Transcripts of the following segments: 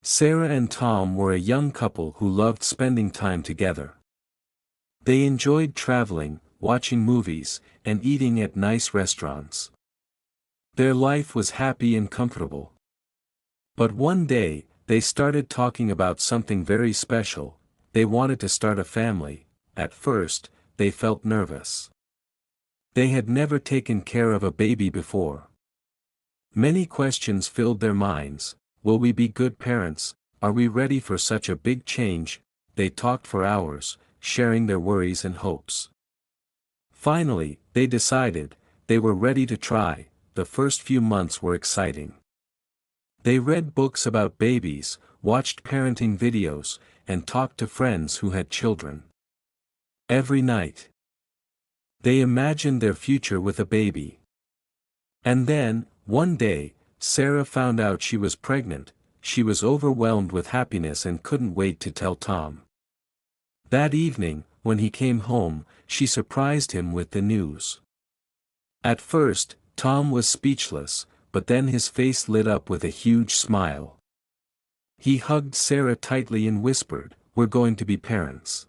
Sarah and Tom were a young couple who loved spending time together. They enjoyed traveling, watching movies, and eating at nice restaurants. Their life was happy and comfortable. But one day, they started talking about something very special. They wanted to start a family. At first, they felt nervous. They had never taken care of a baby before. Many questions filled their minds. Will we be good parents? Are we ready for such a big change? They talked for hours, sharing their worries and hopes. Finally, they decided. They were ready to try. The first few months were exciting. They read books about babies, watched parenting videos, and talked to friends who had children. Every night, they imagined their future with a baby. And then, one day, Sarah found out she was pregnant. She was overwhelmed with happiness and couldn't wait to tell Tom. That evening, when he came home, she surprised him with the news. At first, Tom was speechless, but then his face lit up with a huge smile. He hugged Sarah tightly and whispered, "We're going to be parents."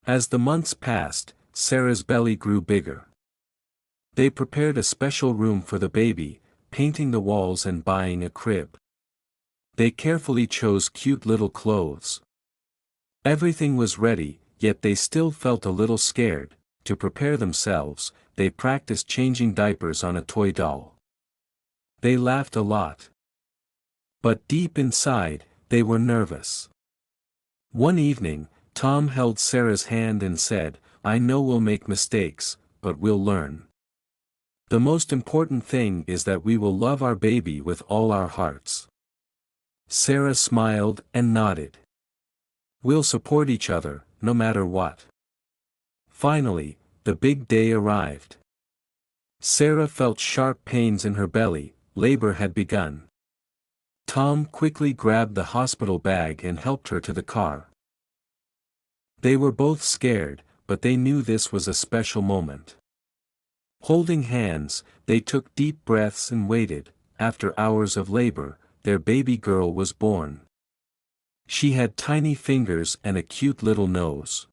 As the months passed, Sarah's belly grew bigger. They prepared a special room for the baby, painting the walls and buying a crib. They carefully chose cute little clothes. Everything was ready, yet they still felt a little scared. To prepare themselves, they practiced changing diapers on a toy doll. They laughed a lot. But deep inside, they were nervous. One evening, Tom held Sarah's hand and said, "I know we'll make mistakes, but we'll learn. The most important thing is that we will love our baby with all our hearts." Sarah smiled and nodded. "We'll support each other, no matter what." Finally, the big day arrived. Sarah felt sharp pains in her belly. Labor had begun. Tom quickly grabbed the hospital bag and helped her to the car. They were both scared, but they knew this was a special moment. Holding hands, they took deep breaths and waited. After hours of labor, their baby girl was born. She had tiny fingers and a cute little nose.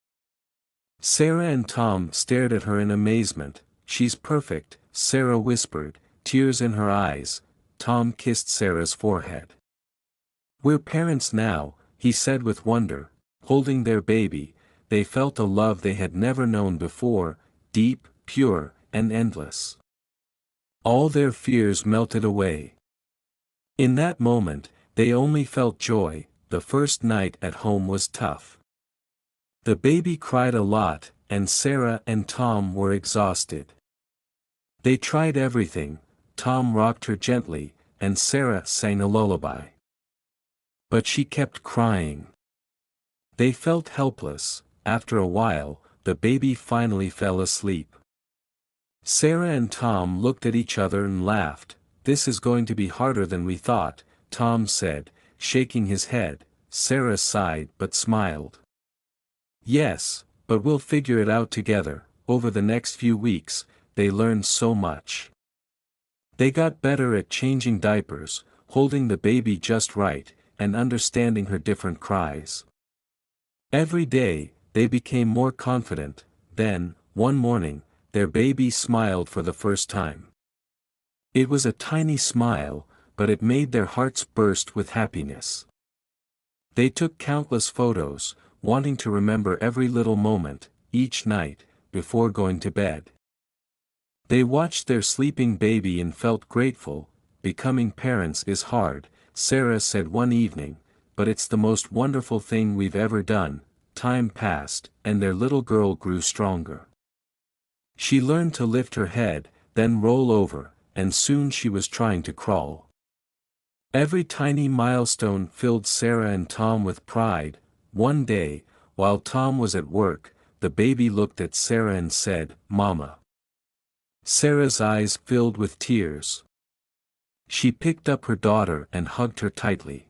Sarah and Tom stared at her in amazement. "She's perfect," Sarah whispered, tears in her eyes. Tom kissed Sarah's forehead. "We're parents now," he said with wonder. Holding their baby, they felt a love they had never known before, deep, pure, and endless. All their fears melted away. In that moment, they only felt joy. The first night at home was tough. The baby cried a lot, and Sarah and Tom were exhausted. They tried everything. Tom rocked her gently, and Sarah sang a lullaby. But she kept crying. They felt helpless. After a while, the baby finally fell asleep. Sarah and Tom looked at each other and laughed. "This is going to be harder than we thought," Tom said, shaking his head. Sarah sighed but smiled. "Yes, but we'll figure it out together." Over the next few weeks, they learned so much. They got better at changing diapers, holding the baby just right, and understanding her different cries. Every day, they became more confident. Then, one morning, their baby smiled for the first time. It was a tiny smile, but it made their hearts burst with happiness. They took countless photos, wanting to remember every little moment, each night, before going to bed. They watched their sleeping baby and felt grateful. "Becoming parents is hard," Sarah said one evening, "but it's the most wonderful thing we've ever done." Time passed, and their little girl grew stronger. She learned to lift her head, then roll over, and soon she was trying to crawl. Every tiny milestone filled Sarah and Tom with pride. One day, while Tom was at work, the baby looked at Sarah and said, "Mama." Sarah's eyes filled with tears. She picked up her daughter and hugged her tightly.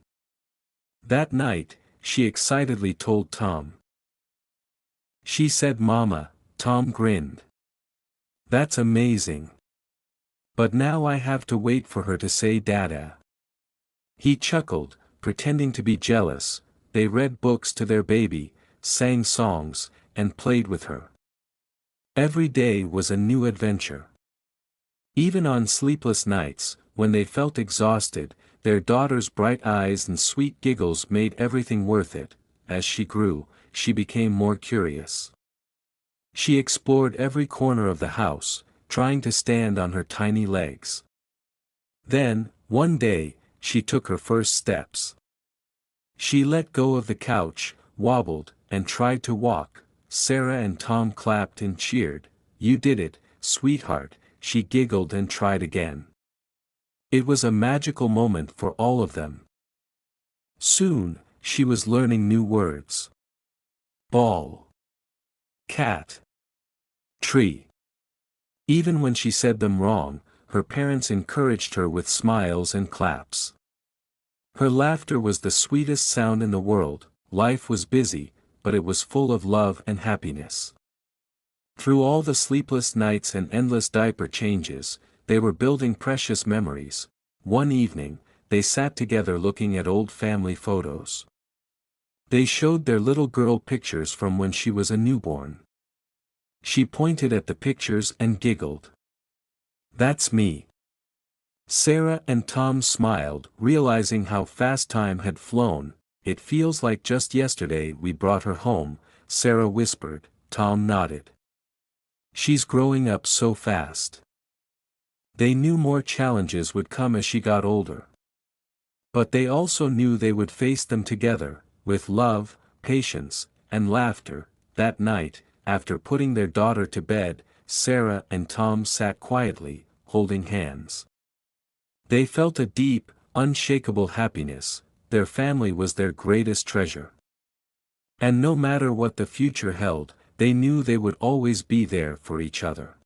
That night, she excitedly told Tom. She said, "Mama." Tom grinned. "That's amazing. But now I have to wait for her to say Dada." He chuckled, pretending to be jealous, they read books to their baby, sang songs, and played with her. Every day was a new adventure. Even on sleepless nights, when they felt exhausted, their daughter's bright eyes and sweet giggles made everything worth it. As she grew, she became more curious. She explored every corner of the house, trying to stand on her tiny legs. Then, one day, she took her first steps. She let go of the couch, wobbled, and tried to walk. Sarah and Tom clapped and cheered. "You did it, sweetheart," she giggled and tried again. It was a magical moment for all of them. Soon, she was learning new words. Ball. Cat. Tree. Even when she said them wrong, her parents encouraged her with smiles and claps. Her laughter was the sweetest sound in the world. Life was busy, but it was full of love and happiness. Through all the sleepless nights and endless diaper changes, they were building precious memories. One evening, they sat together looking at old family photos. They showed their little girl pictures from when she was a newborn. She pointed at the pictures and giggled. "That's me." Sarah and Tom smiled, realizing how fast time had flown. "It feels like just yesterday we brought her home," Sarah whispered. Tom nodded. "She's growing up so fast." They knew more challenges would come as she got older. But they also knew they would face them together, with love, patience, and laughter. That night, after putting their daughter to bed, Sarah and Tom sat quietly, holding hands. They felt a deep, unshakable happiness. Their family was their greatest treasure. And no matter what the future held, they knew they would always be there for each other.